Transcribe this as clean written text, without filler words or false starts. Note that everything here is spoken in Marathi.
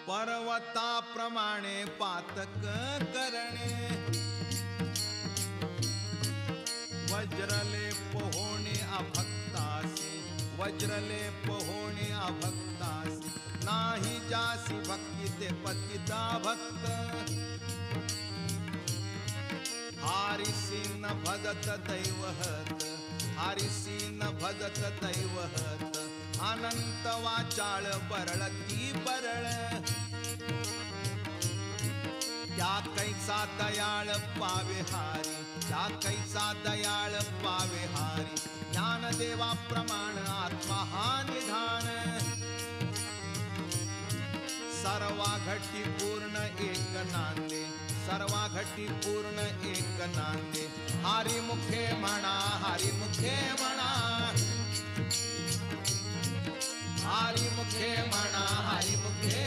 पर्वताप्रमाणे पातक करणे, वज्रलेप होणे अभक्तासी, वज्रलेप होणे अभक्तासी, नाही जासी भक्ती ते पतिता भक्त, हारिसी न भजत दैवहत, हारिसी न भजत दैवहत, अनंत वाचाळ बरळती बरळ, त्या कैसा दयाळ पावे हारी, त्या कैसा दयाळ पावे हारी, ज्ञानदेवा प्रमाण आत्मा हा निधान, सर्वा घटी पूर्ण एक नांदे, सर्वा घटी पूर्ण एक नांदे, हारी मुखे म्हणा, हारी मुखे म्हणा, हारी मुखे म्हणा, हारी मुखे